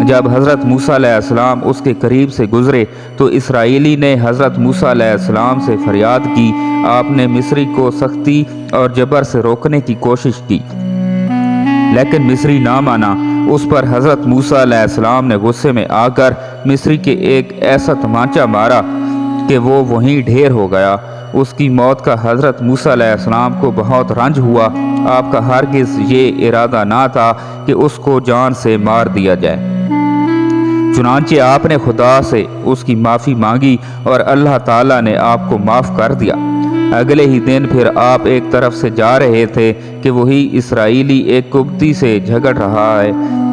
جب حضرت موسیٰ علیہ السلام اس کے قریب سے گزرے تو اسرائیلی نے حضرت موسیٰ علیہ السلام سے فریاد کی۔ آپ نے مصری کو سختی اور جبر سے روکنے کی کوشش کی لیکن مصری نہ مانا۔ اس پر حضرت موسیٰ علیہ السلام نے غصے میں آ کر مصری کے ایک ایسا تمانچہ مارا کہ وہ وہیں ڈھیر ہو گیا۔ اس کی موت کا حضرت موسیٰ علیہ السلام کو بہت رنج ہوا۔ آپ کا ہرگز یہ ارادہ نہ تھا کہ اس کو جان سے مار دیا جائے، چنانچہ آپ نے خدا سے اس کی معافی مانگی اور اللہ تعالیٰ نے آپ کو معاف کر دیا۔ اگلے ہی دن پھر آپ ایک طرف سے جا رہے تھے کہ وہی اسرائیلی ایک قبطی سے جھگڑ رہا ہے۔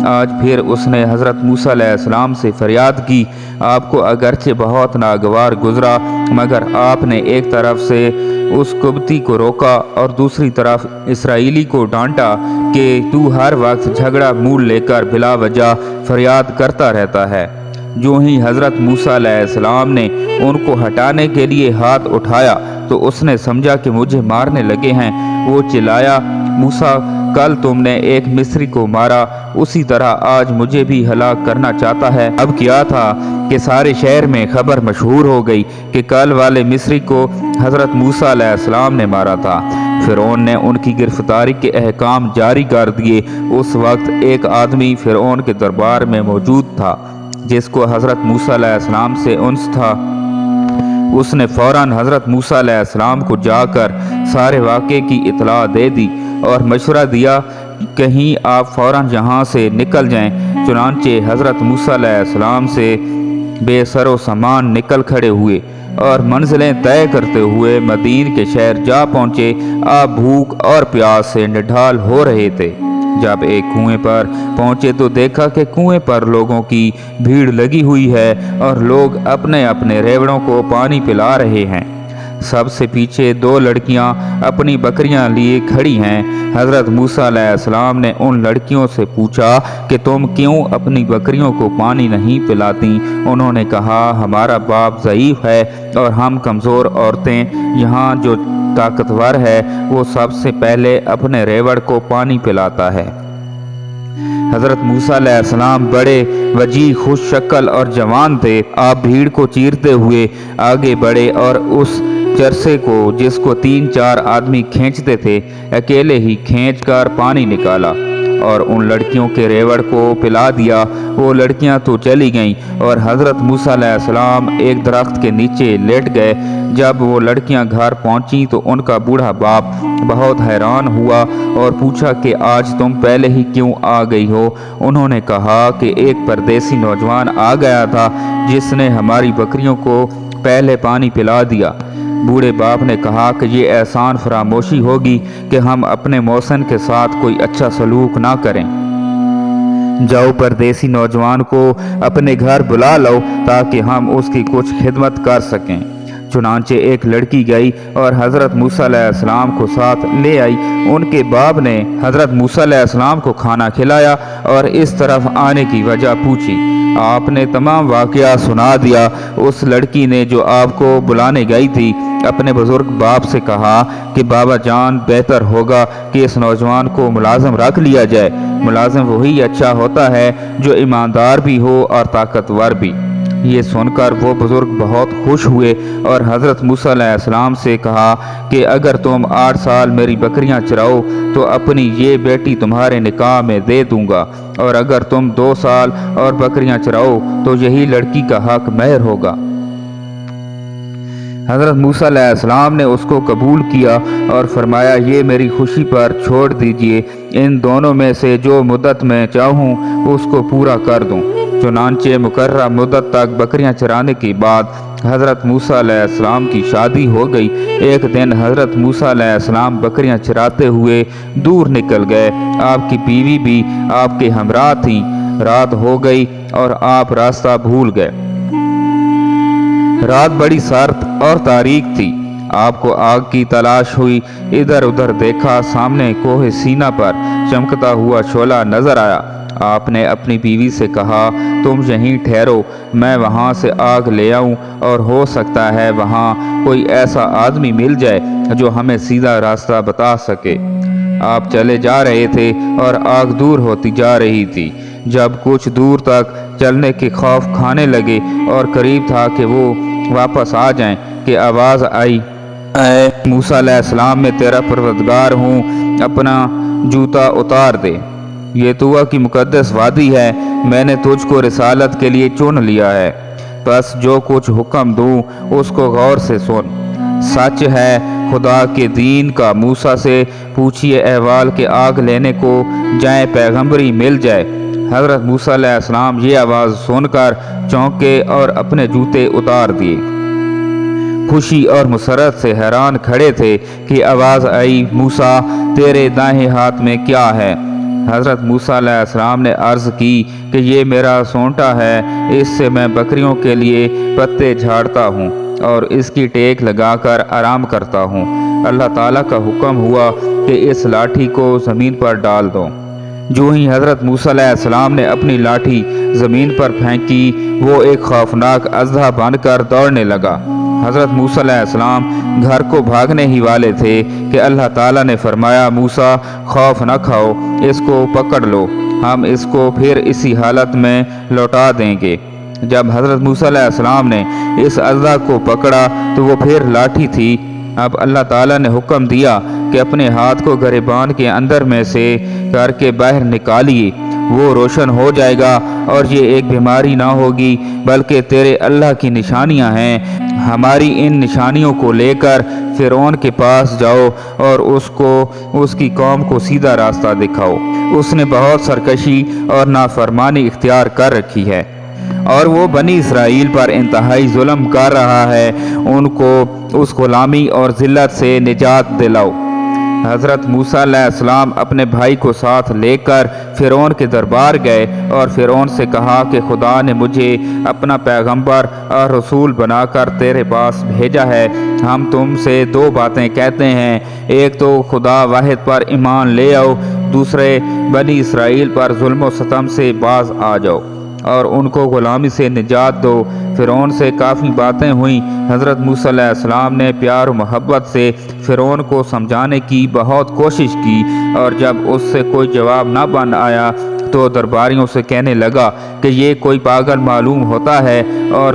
آج پھر اس نے حضرت موسیٰ علیہ السلام سے فریاد کی۔ آپ کو اگرچہ بہت ناگوار گزرا مگر آپ نے ایک طرف سے اس قبطی کو روکا اور دوسری طرف اسرائیلی کو ڈانٹا کہ تو ہر وقت جھگڑا مول لے کر بلا وجہ فریاد کرتا رہتا ہے۔ جو ہی حضرت موسیٰ علیہ السلام نے ان کو ہٹانے کے لیے ہاتھ اٹھایا تو اس نے سمجھا کہ مجھے مارنے لگے ہیں۔ وہ چلایا، موسیٰ کل تم نے ایک مصری کو مارا، اسی طرح آج مجھے بھی ہلاک کرنا چاہتا ہے۔ اب کیا تھا کہ سارے شہر میں خبر مشہور ہو گئی کہ کل والے مصری کو حضرت موسیٰ علیہ السلام نے مارا تھا۔ فرعون نے ان کی گرفتاری کے احکام جاری کر دیے۔ اس وقت ایک آدمی فرعون کے دربار میں موجود تھا جس کو حضرت موسیٰ علیہ السلام سے انس تھا۔ اس نے فوراً حضرت موسیٰ علیہ السلام کو جا کر سارے واقعے کی اطلاع دے دی اور مشورہ دیا کہیں آپ فوراً یہاں سے نکل جائیں۔ چنانچہ حضرت موسیٰ علیہ السلام سے بے سر و سامان نکل کھڑے ہوئے اور منزلیں طے کرتے ہوئے مدین کے شہر جا پہنچے۔ آپ بھوک اور پیاس سے نڈھال ہو رہے تھے۔ جب ایک کنویں پر پہنچے تو دیکھا کہ کنویں پر لوگوں کی بھیڑ لگی ہوئی ہے اور لوگ اپنے اپنے ریوڑوں کو پانی پلا رہے ہیں۔ سب سے پیچھے دو لڑکیاں اپنی بکریاں لیے کھڑی ہیں۔ حضرت موسیٰ علیہ السلام نے ان لڑکیوں سے پوچھا کہ تم کیوں اپنی بکریوں کو پانی نہیں پلاتی؟ انہوں نے کہا ہمارا باپ ضعیف ہے اور ہم کمزور عورتیں، یہاں جو طاقتور ہے وہ سب سے پہلے اپنے ریوڑ کو پانی پلاتا ہے۔ حضرت موسیٰ علیہ السلام بڑے وجیح، خوش شکل اور جوان تھے۔ آپ بھیڑ کو چیرتے ہوئے آگے بڑھے اور اس چرسے کو جس کو 3-4 آدمی کھینچتے تھے اکیلے ہی کھینچ کر پانی نکالا اور ان لڑکیوں کے ریوڑ کو پلا دیا۔ وہ لڑکیاں تو چلی گئیں اور حضرت موسیٰ علیہ السلام ایک درخت کے نیچے لیٹ گئے۔ جب وہ لڑکیاں گھر پہنچیں تو ان کا بوڑھا باپ بہت حیران ہوا اور پوچھا کہ آج تم پہلے ہی کیوں آ گئی ہو؟ انہوں نے کہا کہ ایک پردیسی نوجوان آ گیا تھا جس نے ہماری بکریوں کو پہلے پانی پلا دیا۔ بوڑھے باپ نے کہا کہ یہ احسان فراموشی ہوگی کہ ہم اپنے محسن کے ساتھ کوئی اچھا سلوک نہ کریں۔ جاؤ پردیسی نوجوان کو اپنے گھر بلا لو تاکہ ہم اس کی کچھ خدمت کر سکیں۔ چنانچہ ایک لڑکی گئی اور حضرت موسیٰ علیہ السلام کو ساتھ لے آئی۔ ان کے باپ نے حضرت موسیٰ علیہ السلام کو کھانا کھلایا اور اس طرف آنے کی وجہ پوچھی۔ آپ نے تمام واقعہ سنا دیا۔ اس لڑکی نے جو آپ کو بلانے گئی تھی اپنے بزرگ باپ سے کہا کہ بابا جان بہتر ہوگا کہ اس نوجوان کو ملازم رکھ لیا جائے۔ ملازم وہی اچھا ہوتا ہے جو ایماندار بھی ہو اور طاقتور بھی۔ یہ سن کر وہ بزرگ بہت خوش ہوئے اور حضرت موسیٰ علیہ السلام سے کہا کہ اگر تم 8 سال میری بکریاں چراؤ تو اپنی یہ بیٹی تمہارے نکاح میں دے دوں گا، اور اگر تم 2 سال اور بکریاں چراؤ تو یہی لڑکی کا حق مہر ہوگا۔ حضرت موسیٰ علیہ السلام نے اس کو قبول کیا اور فرمایا یہ میری خوشی پر چھوڑ دیجئے، ان دونوں میں سے جو مدت میں چاہوں اس کو پورا کر دوں۔ چنانچہ مقررہ مدت تک بکریاں چرانے کے بعد حضرت موسیٰ علیہ السلام کی شادی ہو گئی۔ ایک دن حضرت موسیٰ علیہ السلام بکریاں چراتے ہوئے دور نکل گئے۔ آپ کی بیوی بھی آپ کے ہمراہ تھی۔ رات ہو گئی اور آپ راستہ بھول گئے۔ رات بڑی سرد اور تاریک تھی۔ آپ کو آگ کی تلاش ہوئی، ادھر ادھر دیکھا، سامنے کوہ سینا پر چمکتا ہوا شعلہ نظر آیا۔ آپ نے اپنی بیوی سے کہا تم یہیں ٹھہرو، میں وہاں سے آگ لے آؤں، اور ہو سکتا ہے وہاں کوئی ایسا آدمی مل جائے جو ہمیں سیدھا راستہ بتا سکے۔ آپ چلے جا رہے تھے اور آگ دور ہوتی جا رہی تھی۔ جب کچھ دور تک چلنے کے خوف کھانے لگے اور قریب تھا کہ وہ واپس آ جائیں کہ آواز آئی، اے موسیٰ علیہ السلام، میں تیرا پروردگار ہوں، اپنا جوتا اتار دے، یہ طویٰ کی مقدس وادی ہے، میں نے تجھ کو رسالت کے لیے چن لیا ہے، بس جو کچھ حکم دوں اس کو غور سے سن۔ سچ ہے خدا کے دین کا، موسیٰ سے پوچھئے احوال کہ آگ لینے کو جائیں پیغمبری مل جائے۔ حضرت موسیٰ علیہ السلام یہ آواز سن کر چونکے اور اپنے جوتے اتار دیے، خوشی اور مسرت سے حیران کھڑے تھے کہ آواز آئی، موسیٰ تیرے دائیں ہاتھ میں کیا ہے؟ حضرت موسیٰ علیہ السلام نے عرض کی کہ یہ میرا سونٹا ہے، اس سے میں بکریوں کے لیے پتے جھاڑتا ہوں اور اس کی ٹیک لگا کر آرام کرتا ہوں۔ اللہ تعالیٰ کا حکم ہوا کہ اس لاٹھی کو زمین پر ڈال دو۔ جو ہی حضرت موسیٰ علیہ السلام نے اپنی لاٹھی زمین پر پھینکی، وہ ایک خوفناک اژدہا بن کر دوڑنے لگا۔ حضرت موسیٰ علیہ السلام گھر کو بھاگنے ہی والے تھے کہ اللہ تعالیٰ نے فرمایا، موسیٰ خوف نہ کھاؤ، اس کو پکڑ لو، ہم اس کو پھر اسی حالت میں لوٹا دیں گے۔ جب حضرت موسیٰ علیہ السلام نے اس اژدہا کو پکڑا تو وہ پھر لاٹھی تھی۔ اب اللہ تعالیٰ نے حکم دیا کہ اپنے ہاتھ کو گریبان کے اندر میں سے کر کے باہر نکالیے، وہ روشن ہو جائے گا اور یہ ایک بیماری نہ ہوگی بلکہ تیرے اللہ کی نشانیاں ہیں۔ ہماری ان نشانیوں کو لے کر فرعون کے پاس جاؤ اور اس کی قوم کو سیدھا راستہ دکھاؤ، اس نے بہت سرکشی اور نافرمانی اختیار کر رکھی ہے اور وہ بنی اسرائیل پر انتہائی ظلم کر رہا ہے، ان کو اس غلامی اور ذلت سے نجات دلاؤ۔ حضرت موسیٰ علیہ السلام اپنے بھائی کو ساتھ لے کر فرعون کے دربار گئے اور فرعون سے کہا کہ خدا نے مجھے اپنا پیغمبر اور رسول بنا کر تیرے پاس بھیجا ہے، ہم تم سے دو باتیں کہتے ہیں، ایک تو خدا واحد پر ایمان لے آؤ، دوسرے بنی اسرائیل پر ظلم و ستم سے باز آ جاؤ اور ان کو غلامی سے نجات دو۔ فرعون سے کافی باتیں ہوئیں۔ حضرت موسیٰ علیہ السلام نے پیار و محبت سے فرعون کو سمجھانے کی بہت کوشش کی اور جب اس سے کوئی جواب نہ بن آیا تو درباریوں سے کہنے لگا کہ یہ کوئی پاگل معلوم ہوتا ہے، اور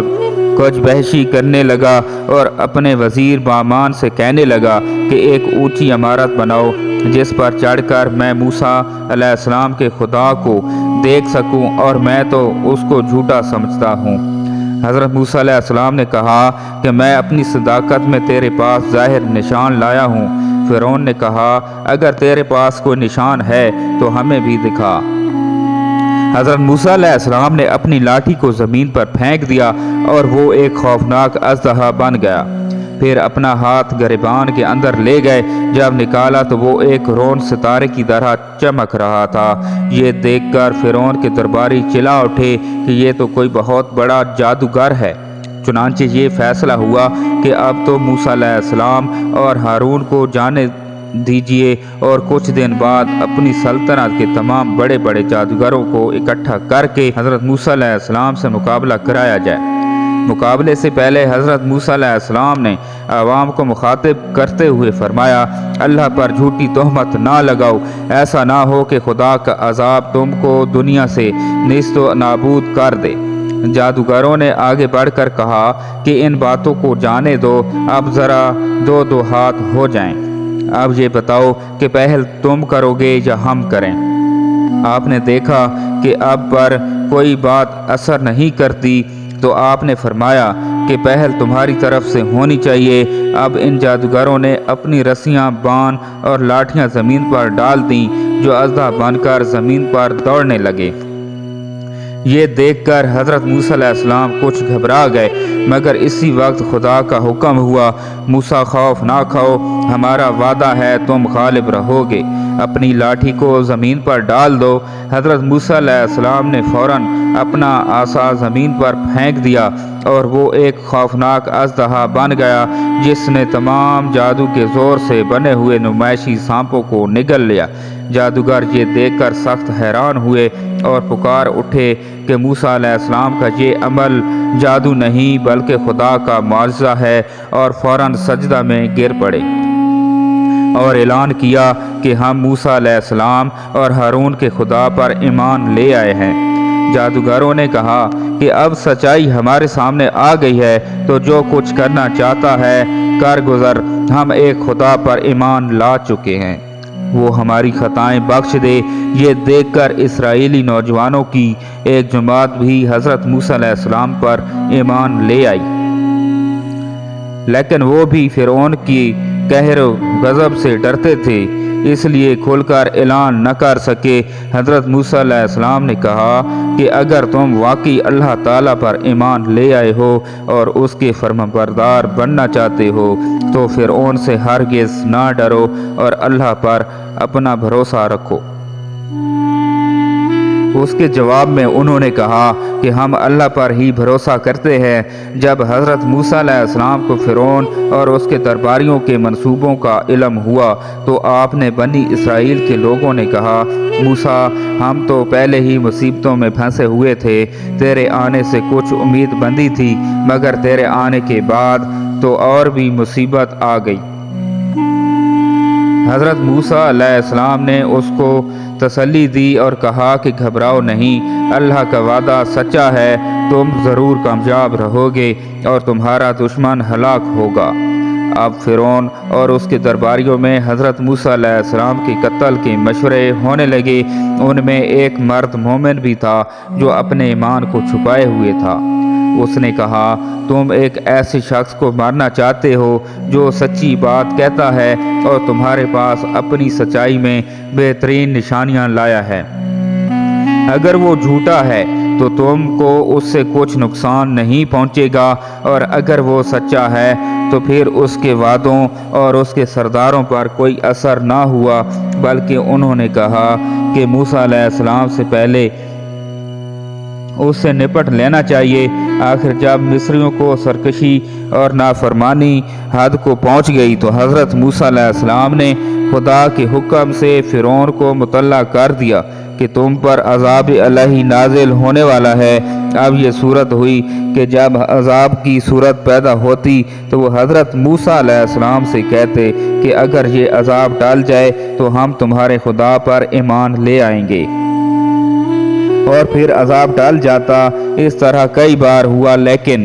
کچھ بحثی کرنے لگا اور اپنے وزیر بامان سے کہنے لگا کہ ایک اونچی عمارت بناؤ جس پر چڑھ کر میں موسیٰ علیہ السلام کے خدا کو دیکھ سکوں، اور میں تو اس کو جھوٹا سمجھتا ہوں۔ حضرت موسیٰ علیہ السلام نے کہا کہ میں اپنی صداقت میں تیرے پاس ظاہر نشان لایا ہوں۔ فرعون نے کہا، اگر تیرے پاس کوئی نشان ہے تو ہمیں بھی دکھا۔ حضرت موسیٰ علیہ السلام نے اپنی لاٹھی کو زمین پر پھینک دیا اور وہ ایک خوفناک اژدہا بن گیا۔ پھر اپنا ہاتھ گریبان کے اندر لے گئے، جب نکالا تو وہ ایک رون ستارے کی طرح چمک رہا تھا۔ یہ دیکھ کر فرعون کے درباری چلا اٹھے کہ یہ تو کوئی بہت بڑا جادوگر ہے۔ چنانچہ یہ فیصلہ ہوا کہ اب تو موسیٰ علیہ السلام اور ہارون کو جانے دیجیے اور کچھ دن بعد اپنی سلطنت کے تمام بڑے بڑے جادوگروں کو اکٹھا کر کے حضرت موسیٰ علیہ السلام سے مقابلہ کرایا جائے۔ مقابلے سے پہلے حضرت موسیٰ علیہ السلام نے عوام کو مخاطب کرتے ہوئے فرمایا، اللہ پر جھوٹی تہمت نہ لگاؤ، ایسا نہ ہو کہ خدا کا عذاب تم کو دنیا سے نیست و نابود کر دے۔ جادوگروں نے آگے بڑھ کر کہا کہ ان باتوں کو جانے دو، اب ذرا دو دو ہاتھ ہو جائیں، اب یہ بتاؤ کہ پہل تم کرو گے یا ہم کریں؟ آپ نے دیکھا کہ اب پر کوئی بات اثر نہیں کرتی تو آپ نے فرمایا کہ پہل تمہاری طرف سے ہونی چاہیے۔ اب ان جادوگروں نے اپنی رسیاں، بان اور لاٹھیاں زمین پر ڈال دیں، جو اژدہا بن کر زمین پر دوڑنے لگے۔ یہ دیکھ کر حضرت موسیٰ علیہ السلام کچھ گھبرا گئے، مگر اسی وقت خدا کا حکم ہوا، موسیٰ خوف نہ کھاؤ، ہمارا وعدہ ہے تم غالب رہو گے، اپنی لاٹھی کو زمین پر ڈال دو۔ حضرت موسیٰ علیہ السلام نے فوراً اپنا عصا زمین پر پھینک دیا اور وہ ایک خوفناک اژدہا بن گیا جس نے تمام جادو کے زور سے بنے ہوئے نمائشی سانپوں کو نگل لیا۔ جادوگر یہ دیکھ کر سخت حیران ہوئے اور پکار اٹھے کہ موسیٰ علیہ السلام کا یہ عمل جادو نہیں بلکہ خدا کا معجزہ ہے، اور فوراً سجدہ میں گر پڑے اور اعلان کیا کہ ہم موسیٰ علیہ السلام اور ہارون کے خدا پر ایمان لے آئے ہیں۔ جادوگروں نے کہا کہ اب سچائی ہمارے سامنے آ گئی ہے، تو جو کچھ کرنا چاہتا ہے کر گزر، ہم ایک خدا پر ایمان لا چکے ہیں، وہ ہماری خطائیں بخش دے۔ یہ دیکھ کر اسرائیلی نوجوانوں کی ایک جماعت بھی حضرت موسیٰ علیہ السلام پر ایمان لے آئی، لیکن وہ بھی فرعون کی قہر و غضب سے ڈرتے تھے، اس لیے کھل کر اعلان نہ کر سکے۔ حضرت موسیٰ علیہ السلام نے کہا کہ اگر تم واقعی اللہ تعالیٰ پر ایمان لے آئے ہو اور اس کے فرمانبردار بننا چاہتے ہو تو فرعون سے ہرگز نہ ڈرو اور اللہ پر اپنا بھروسہ رکھو۔ اس کے جواب میں انہوں نے کہا کہ ہم اللہ پر ہی بھروسہ کرتے ہیں۔ جب حضرت موسیٰ علیہ السلام کو فرعون اور اس کے درباریوں کے منصوبوں کا علم ہوا تو آپ نے بنی اسرائیل کے لوگوں نے کہا، موسیٰ، ہم تو پہلے ہی مصیبتوں میں پھنسے ہوئے تھے، تیرے آنے سے کچھ امید بندی تھی، مگر تیرے آنے کے بعد تو اور بھی مصیبت آ گئی۔ حضرت موسیٰ علیہ السلام نے اس کو تسلی دی اور کہا کہ گھبراؤ نہیں، اللہ کا وعدہ سچا ہے، تم ضرور کامیاب رہو گے اور تمہارا دشمن ہلاک ہوگا۔ اب فرعون اور اس کے درباریوں میں حضرت موسیٰ علیہ السلام کے قتل کے مشورے ہونے لگے۔ ان میں ایک مرد مومن بھی تھا جو اپنے ایمان کو چھپائے ہوئے تھا۔ اس نے کہا، تم ایک ایسے شخص کو مارنا چاہتے ہو جو سچی بات کہتا ہے اور تمہارے پاس اپنی سچائی میں بہترین نشانیاں لایا ہے۔ اگر وہ جھوٹا ہے تو تم کو اس سے کچھ نقصان نہیں پہنچے گا، اور اگر وہ سچا ہے تو پھر اس کے وعدوں اور اس کے سرداروں پر کوئی اثر نہ ہوا، بلکہ انہوں نے کہا کہ موسیٰ علیہ السلام سے پہلے اس سے نپٹ لینا چاہیے۔ آخر جب مصریوں کو سرکشی اور نافرمانی حد کو پہنچ گئی تو حضرت موسیٰ علیہ السلام نے خدا کے حکم سے فرعون کو مطلع کر دیا کہ تم پر عذاب الہی نازل ہونے والا ہے۔ اب یہ صورت ہوئی کہ جب عذاب کی صورت پیدا ہوتی تو وہ حضرت موسیٰ علیہ السلام سے کہتے کہ اگر یہ عذاب ٹال جائے تو ہم تمہارے خدا پر ایمان لے آئیں گے، اور پھر عذاب ٹل جاتا۔ اس طرح کئی بار ہوا، لیکن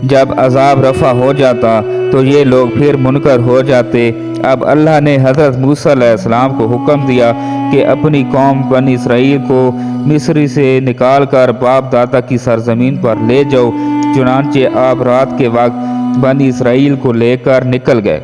جب عذاب رفع ہو جاتا تو یہ لوگ پھر منکر ہو جاتے۔ اب اللہ نے حضرت موسیٰ علیہ السلام کو حکم دیا کہ اپنی قوم بنی اسرائیل کو مصر سے نکال کر باپ دادا کی سرزمین پر لے جاؤ۔ چنانچہ آپ رات کے وقت بنی اسرائیل کو لے کر نکل گئے۔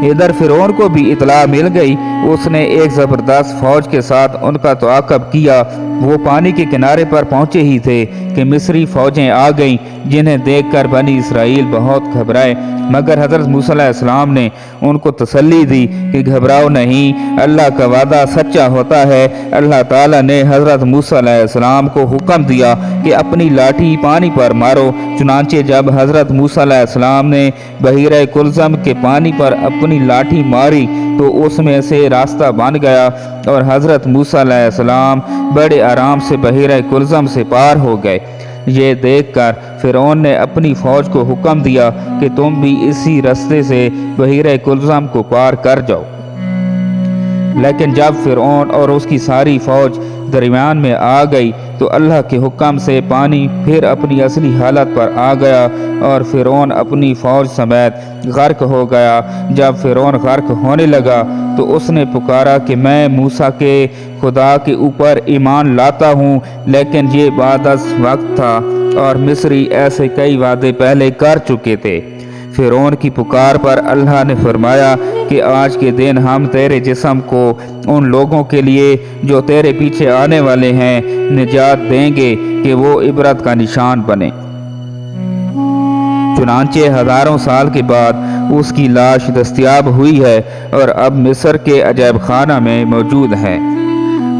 ادھر فرعون کو بھی اطلاع مل گئی، اس نے ایک زبردست فوج کے ساتھ ان کا تعاقب کیا۔ وہ پانی کے کنارے پر پہنچے ہی تھے کہ مصری فوجیں آ گئیں، جنہیں دیکھ کر بنی اسرائیل بہت گھبرائے، مگر حضرت موسیٰ علیہ السلام نے ان کو تسلی دی کہ گھبراؤ نہیں، اللہ کا وعدہ سچا ہوتا ہے۔ اللہ تعالیٰ نے حضرت موسیٰ علیہ السلام کو حکم دیا کہ اپنی لاٹھی پانی پر مارو۔ چنانچہ جب حضرت موسیٰ علیہ السلام نے بحیرہ کلزم کے پانی پر اپنی لاٹھی ماری تو اس میں سے راستہ بن گیا اور حضرت موسیٰ علیہ السلام بڑے آرام سے بحیرہ کلزم سے پار ہو گئے۔ یہ دیکھ کر فرعون نے اپنی فوج کو حکم دیا کہ تم بھی اسی راستے سے بحیرہ کلزم کو پار کر جاؤ، لیکن جب فرعون اور اس کی ساری فوج درمیان میں آ گئی تو اللہ کے حکم سے پانی پھر اپنی اصلی حالت پر آ گیا اور فرعون اپنی فوج سمیت غرق ہو گیا۔ جب فرعون غرق ہونے لگا تو اس نے پکارا کہ میں موسیٰ کے خدا کے اوپر ایمان لاتا ہوں، لیکن یہ بعد از وقت تھا اور مصری ایسے کئی وعدے پہلے کر چکے تھے۔ فرعون کی پکار پر اللہ نے فرمایا کہ آج کے دن ہم تیرے جسم کو ان لوگوں کے لیے جو تیرے پیچھے آنے والے ہیں نجات دیں گے کہ وہ عبرت کا نشان بنے۔ چنانچہ ہزاروں سال کے بعد اس کی لاش دستیاب ہوئی ہے اور اب مصر کے عجائب خانہ میں موجود ہے۔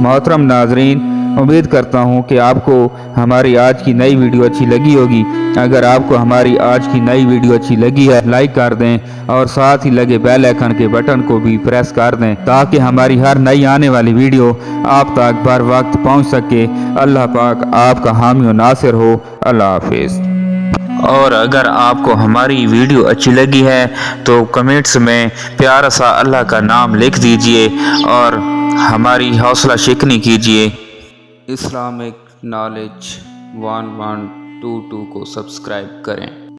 محترم ناظرین، امید کرتا ہوں کہ آپ کو ہماری آج کی نئی ویڈیو اچھی لگی ہوگی۔ اگر آپ کو ہماری آج کی نئی ویڈیو اچھی لگی ہے لائک کر دیں اور ساتھ ہی لگے بیل آئیکن کے بٹن کو بھی پریس کر دیں تاکہ ہماری ہر نئی آنے والی ویڈیو آپ تک بر وقت پہنچ سکے۔ اللہ پاک آپ کا حامی و ناصر ہو۔ اللہ حافظ۔ اور اگر آپ کو ہماری ویڈیو اچھی لگی ہے تو کمنٹس میں پیارا سا اللہ کا نام لکھ دیجئے اور ہماری حوصلہ شکنی کیجئے۔ اسلامک نالج 1122 کو سبسکرائب کریں۔